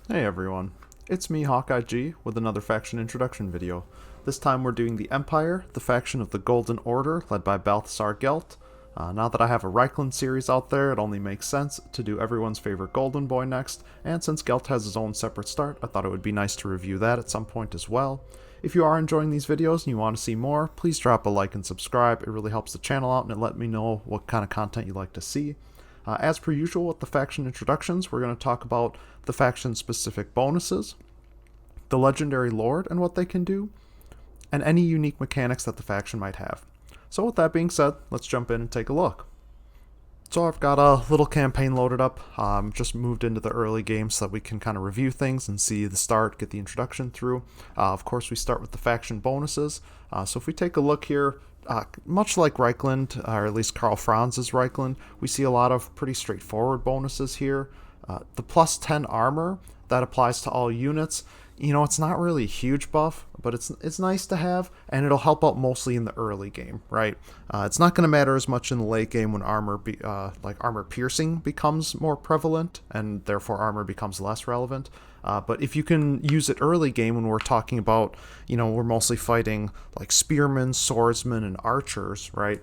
Hey everyone, it's me HawkeyeG with another faction introduction video. This time we're doing the Empire, the faction of the Golden Order led by Balthasar Gelt. Now that I have a Reichland series out there, it only makes sense to do everyone's favorite Golden Boy next, and since Gelt has his own separate start, I thought it would be nice to review that at some point as well. If you are enjoying these videos and you want to see more, please drop a like and subscribe. It really helps the channel out and it let me know what kind of content you'd like to see. As per usual with the faction introductions, we're going to talk about the faction-specific bonuses, the legendary lord and what they can do, and any unique mechanics that the faction might have. So with that being said, let's jump in and take a look. So I've got a little campaign loaded up, just moved into the early game so that we can kind of review things and see the start, get the introduction through. Of course, we start with the faction bonuses. So if we take a look here, much like Reichland, or at least Karl Franz's Reichland, we see a lot of pretty straightforward bonuses here. The plus 10 armor, that applies to all units. You know, it's not really a huge buff, but it's nice to have, and it'll help out mostly in the early game, right? It's not going to matter as much in the late game when like armor piercing becomes more prevalent, and therefore armor becomes less relevant. But if you can use it early game when we're talking about, you know, we're mostly fighting like spearmen, swordsmen, and archers, right?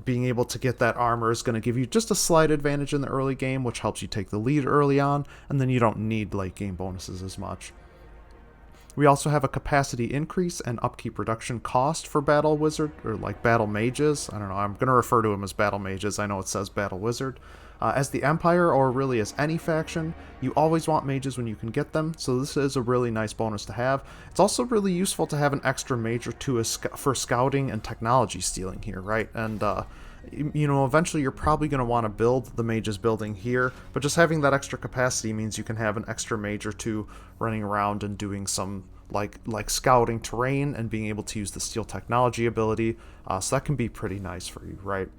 Being able to get that armor is going to give you just a slight advantage in the early game, which helps you take the lead early on, and then you don't need late game bonuses as much. We also have a capacity increase and upkeep reduction cost for Battle Wizard, or like Battle Mages. I don't know, I'm going to refer to them as Battle Mages. I know it says Battle Wizard. As the Empire, or really as any faction, you always want mages when you can get them, so this is a really nice bonus to have. It's also really useful to have an extra mage or two for scouting and technology stealing here, right? And you know, eventually you're probably going to want to build the mages building here, but just having that extra capacity means you can have an extra mage or two running around and doing some like scouting terrain and being able to use the steal technology ability, so that can be pretty nice for you, right?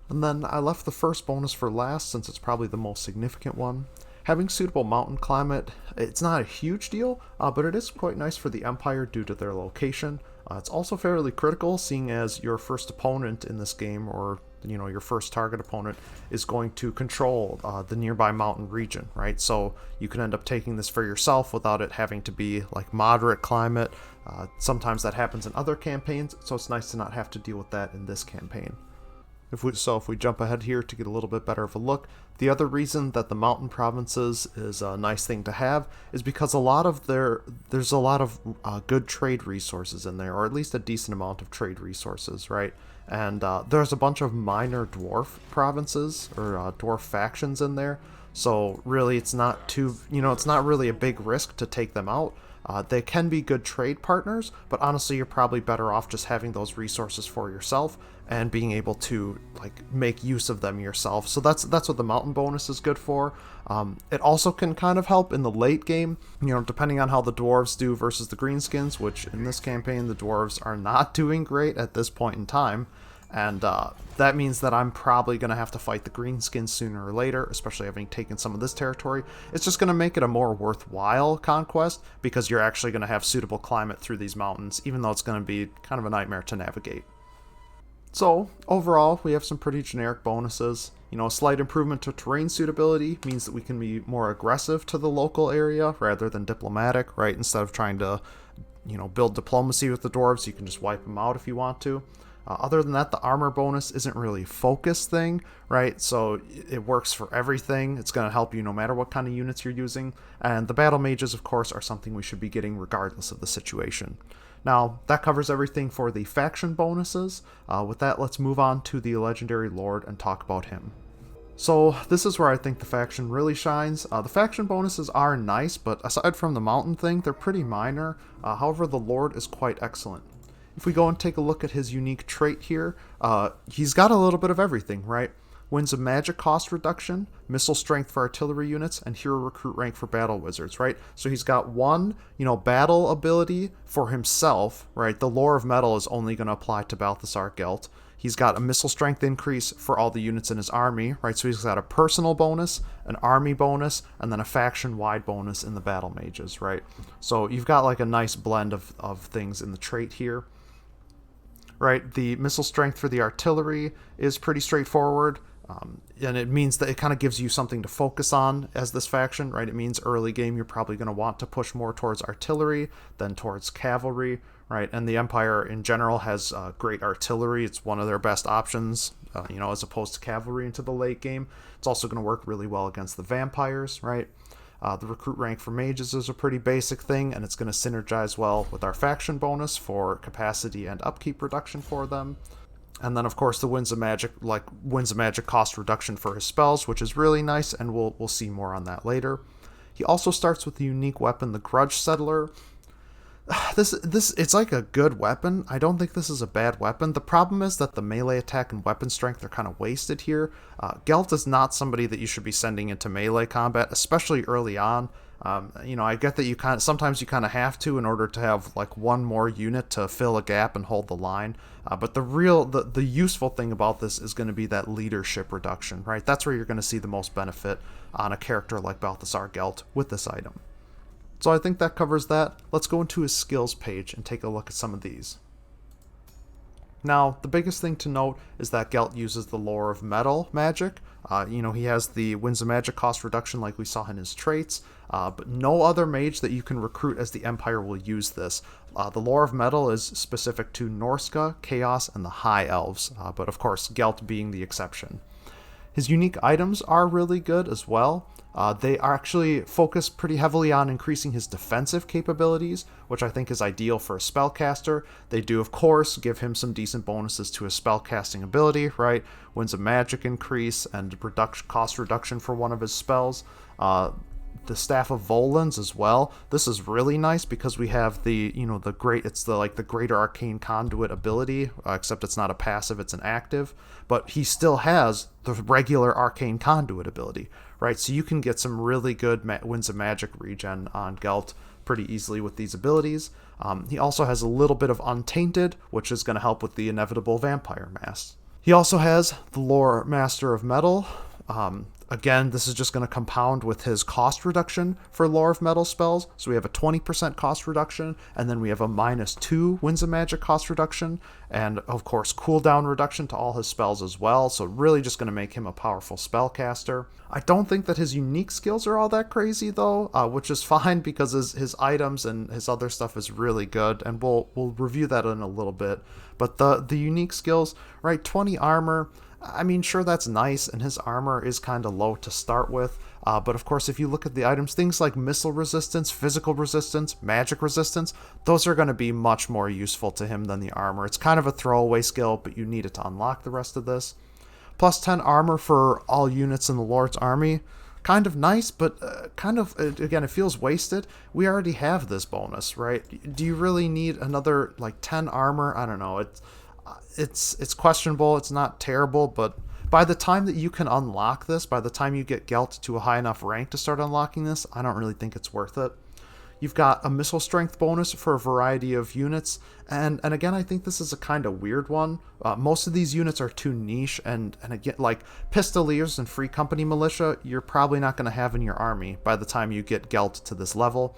And then I left the first bonus for last since it's probably the most significant one. Having suitable mountain climate, it's not a huge deal, but it is quite nice for the Empire due to their location. It's also fairly critical, seeing as your first opponent in this game, or you know, your first target opponent, is going to control the nearby mountain region, right? So you can end up taking this for yourself without it having to be like moderate climate. Sometimes that happens in other campaigns, so it's nice to not have to deal with that in this campaign. If we jump ahead here to get a little bit better of a look, the other reason that the mountain provinces is a nice thing to have is because there's a lot of good trade resources in there, or at least a decent amount of trade resources, right? And there's a bunch of minor dwarf provinces, or dwarf factions in there, so really it's not too, you know, it's not really a big risk to take them out. They can be good trade partners, but honestly, you're probably better off just having those resources for yourself and being able to like make use of them yourself. So that's what the mountain bonus is good for. It also can kind of help in the late game, you know, depending on how the dwarves do versus the greenskins, which in this campaign the dwarves are not doing great at this point in time. And that means that I'm probably going to have to fight the greenskins sooner or later, especially having taken some of this territory. It's just going to make it a more worthwhile conquest because you're actually going to have suitable climate through these mountains, even though it's going to be kind of a nightmare to navigate. So, overall, we have some pretty generic bonuses. You know, a slight improvement to terrain suitability means that we can be more aggressive to the local area rather than diplomatic, right? Instead of trying to, you know, build diplomacy with the dwarves, you can just wipe them out if you want to. Other than that, the armor bonus isn't really a focus thing, right? So it works for everything. It's going to help you no matter what kind of units you're using. And the battle mages, of course, are something we should be getting regardless of the situation. Now, that covers everything for the faction bonuses. With that, let's move on to the legendary lord and talk about him. So this is where I think the faction really shines. The faction bonuses are nice, but aside from the mountain thing, they're pretty minor. However, the lord is quite excellent. If we go and take a look at his unique trait here, he's got a little bit of everything, right? Wins a magic cost reduction, missile strength for artillery units, and hero recruit rank for battle wizards, right? So he's got one, you know, battle ability for himself, right? The lore of metal is only going to apply to Balthasar Gelt. He's got a missile strength increase for all the units in his army, right? So he's got a personal bonus, an army bonus, and then a faction-wide bonus in the battle mages, right? So you've got like a nice blend of things in the trait here. Right, the missile strength for the artillery is pretty straightforward. And it means that it kind of gives you something to focus on as this faction, right? It means early game you're probably going to want to push more towards artillery than towards cavalry, right? And the Empire in general has great artillery. It's one of their best options, as opposed to cavalry into the late game. It's also going to work really well against the vampires, right? The recruit rank for mages is a pretty basic thing, and it's going to synergize well with our faction bonus for capacity and upkeep reduction for them. And then, of course, the Winds of Magic cost reduction for his spells, which is really nice, and we'll see more on that later. He also starts with the unique weapon, the Grudge Settler. It's like a good weapon. I don't think this is a bad weapon. The problem is that the melee attack and weapon strength are kind of wasted here. Gelt is not somebody that you should be sending into melee combat, especially early on. I get that sometimes you kind of have to in order to have like one more unit to fill a gap and hold the line. But the useful thing about this is going to be that leadership reduction, right? That's where you're going to see the most benefit on a character like Balthasar Gelt with this item. So I think that covers that. Let's go into his skills page and take a look at some of these. Now, the biggest thing to note is that Gelt uses the lore of metal magic. He has the Winds of Magic cost reduction like we saw in his traits, but no other mage that you can recruit as the Empire will use this. The lore of metal is specific to Norska, Chaos, and the High Elves, but of course Gelt being the exception. His unique items are really good as well. They are actually focused pretty heavily on increasing his defensive capabilities, which I think is ideal for a spellcaster. They do, of course, give him some decent bonuses to his spellcasting ability, right? Winds of Magic increase and cost reduction for one of his spells. The Staff of Volans as well. This is really nice because we have the greater arcane conduit ability, except it's not a passive, it's an active, but he still has the regular arcane conduit ability, right? So you can get some really good Winds of Magic regen on Gelt pretty easily with these abilities. He also has a little bit of Untainted, which is going to help with the inevitable vampire mass. He also has the Lore Master of Metal. Again, this is just going to compound with his cost reduction for Lore of Metal spells. So we have a 20% cost reduction, and then we have a -2 Winds of Magic cost reduction, and of course cooldown reduction to all his spells as well. So really just going to make him a powerful spellcaster. I don't think that his unique skills are all that crazy though, which is fine because his items and his other stuff is really good, and we'll review that in a little bit. But the unique skills, right? 20 armor. I mean, sure, that's nice, and his armor is kind of low to start with, but of course, if you look at the items, things like missile resistance, physical resistance, magic resistance, those are going to be much more useful to him than the armor. It's kind of a throwaway skill, but you need it to unlock the rest of this. Plus 10 armor for all units in the Lord's army. Kind of nice, but again, it feels wasted. We already have this bonus, right? Do you really need another, 10 armor? I don't know. It's questionable. It's not terrible, but by the time that you can unlock this, by the time you get Gelt to a high enough rank to start unlocking this, I don't really think it's worth it. You've got a missile strength bonus for a variety of units, and again, I think this is a kind of weird one. Most of these units are too niche, and again, like Pistoliers and Free Company Militia, you're probably not going to have in your army by the time you get Gelt to this level.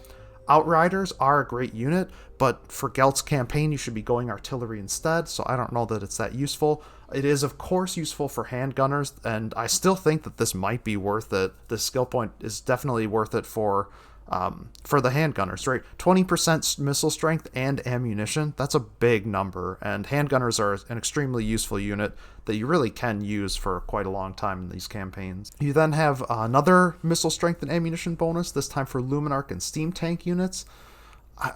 Outriders are a great unit, but for Gelt's campaign, you should be going artillery instead, so I don't know that it's that useful. It is, of course, useful for handgunners, and I still think that this might be worth it. This skill point is definitely worth it for the handgunners, right? 20% missile strength and ammunition, that's a big number, and handgunners are an extremely useful unit that you really can use for quite a long time in these campaigns. You then have another missile strength and ammunition bonus, this time for Luminarch and Steam Tank units,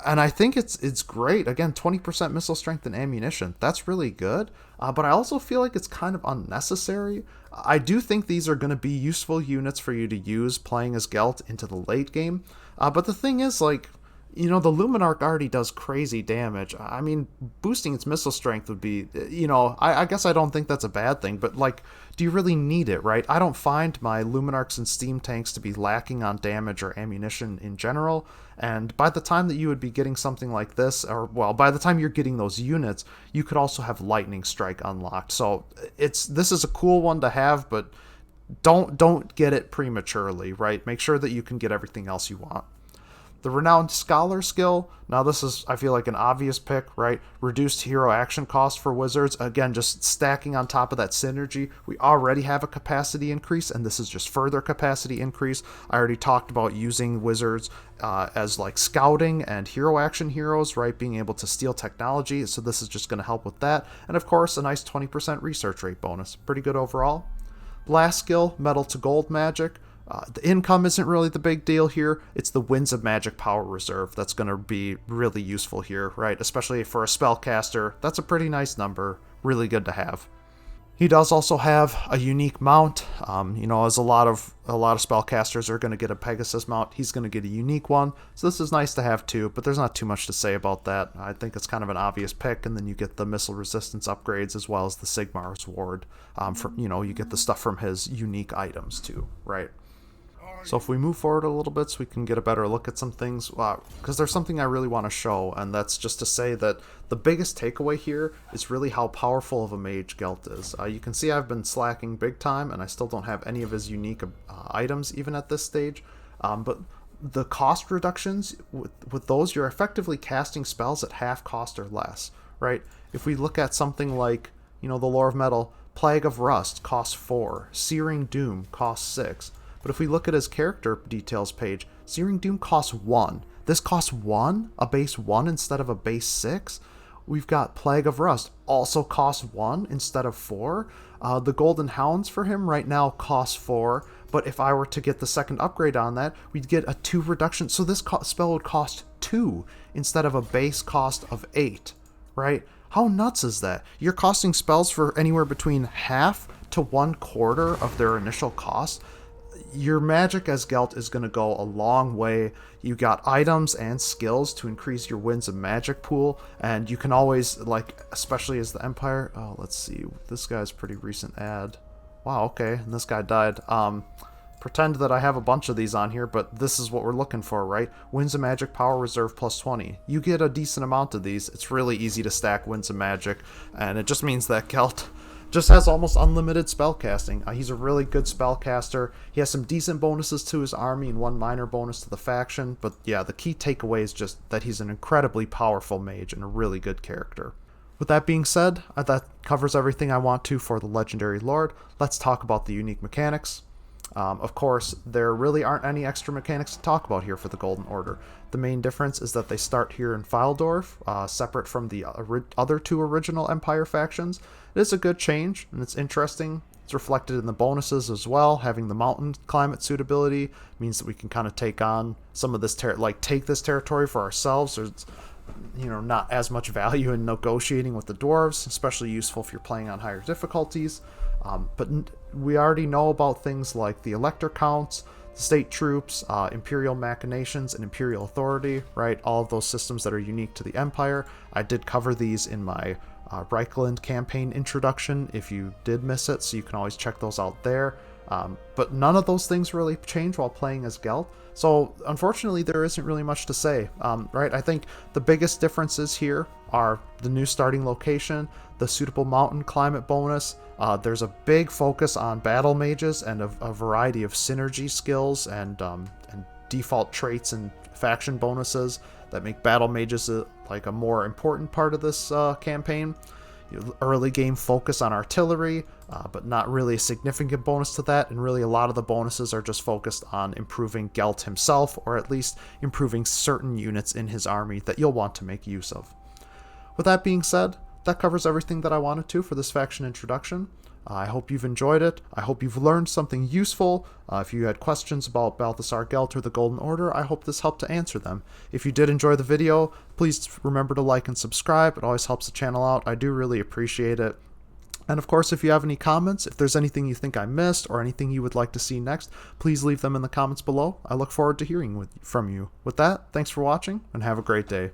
and I think it's great. Again, 20% missile strength and ammunition, that's really good, but I also feel like it's kind of unnecessary. I do think these are going to be useful units for you to use playing as Gelt into the late game, but the thing is, the Luminarch already does crazy damage. I mean, boosting its missile strength would be, I guess I don't think that's a bad thing, but do you really need it, right? I don't find my Luminarchs and Steam Tanks to be lacking on damage or ammunition in general, and by the time that you would be getting something like this, by the time you're getting those units, you could also have Lightning Strike unlocked. So this is a cool one to have, but don't get it prematurely, right? Make sure that you can get everything else you want. The Renowned Scholar skill, now this is, I feel like, an obvious pick, right? Reduced hero action cost for wizards. Again, just stacking on top of that synergy. We already have a capacity increase, and this is just further capacity increase. I already talked about using wizards as like scouting and hero action heroes, right? Being able to steal technology, so this is just going to help with that. And of course, a nice 20% research rate bonus. Pretty good overall. Last skill, Metal to Gold Magic. The income isn't really the big deal here. It's the Winds of Magic power reserve that's going to be really useful here, right? Especially for a spellcaster. That's a pretty nice number. Really good to have. He does also have a unique mount. As a lot of spellcasters are going to get a Pegasus mount, he's going to get a unique one. So this is nice to have too, but there's not too much to say about that. I think it's kind of an obvious pick, and then you get the missile resistance upgrades as well as the Sigmar's Ward. You get the stuff from his unique items too, right? So if we move forward a little bit so we can get a better look at some things, because there's something I really want to show, and that's just to say that the biggest takeaway here is really how powerful of a mage Gelt is. You can see I've been slacking big time, and I still don't have any of his unique items even at this stage, but the cost reductions, with those, you're effectively casting spells at half cost or less, right? If we look at something like, the Lore of Metal, Plague of Rust costs 4, Searing Doom costs 6, but if we look at his character details page, Searing Doom costs 1. This costs 1? A base 1 instead of a base 6? We've got Plague of Rust, also costs 1 instead of 4. The Golden Hounds for him right now costs 4, but if I were to get the second upgrade on that, we'd get a 2 reduction. So this spell would cost 2 instead of a base cost of 8, right? How nuts is that? You're costing spells for anywhere between half to 1/4 of their initial cost. Your magic as Gelt is going to go a long way. You got items and skills to increase your Winds of Magic pool, and you can always, especially as the Empire, let's see, this guy's pretty recent ad. Wow, okay, and this guy died. Pretend that I have a bunch of these on here, but this is what we're looking for, right? Winds of Magic power reserve plus 20. You get a decent amount of these. It's really easy to stack Winds of Magic, and it just means that Gelt just has almost unlimited spellcasting. He's a really good spellcaster. He has some decent bonuses to his army and one minor bonus to the faction. But yeah, the key takeaway is just that he's an incredibly powerful mage and a really good character. With that being said, that covers everything I want to for the Legendary Lord. Let's talk about the unique mechanics. Of course, there really aren't any extra mechanics to talk about here for the Golden Order. The main difference is that they start here in Fyldorf, separate from the other 2 original Empire factions. It is a good change, and it's interesting. It's reflected in the bonuses as well. Having the mountain climate suitability means that we can kind of take on some of this, take this territory for ourselves. There's, not as much value in negotiating with the dwarves, especially useful if you're playing on higher difficulties. But we already know about things like the elector counts, the state troops, imperial machinations, and imperial authority, right? All of those systems that are unique to the Empire. I did cover these in my Reichland campaign introduction if you did miss it, so you can always check those out there. But none of those things really change while playing as Gelt. So unfortunately, there isn't really much to say, right? I think the biggest differences here are the new starting location, the suitable mountain climate bonus. There's a big focus on battle mages and a variety of synergy skills and default traits and faction bonuses that make battle mages a more important part of this campaign. Early game focus on artillery, but not really a significant bonus to that, and really a lot of the bonuses are just focused on improving Gelt himself, or at least improving certain units in his army that you'll want to make use of. With that being said, that covers everything that I wanted to for this faction introduction. I hope you've enjoyed it. I hope you've learned something useful. If you had questions about Balthasar Gelt or the Golden Order, I hope this helped to answer them. If you did enjoy the video, please remember to like and subscribe. It always helps the channel out. I do really appreciate it. And of course, if you have any comments, if there's anything you think I missed or anything you would like to see next, please leave them in the comments below. I look forward to hearing from you. With that, thanks for watching and have a great day.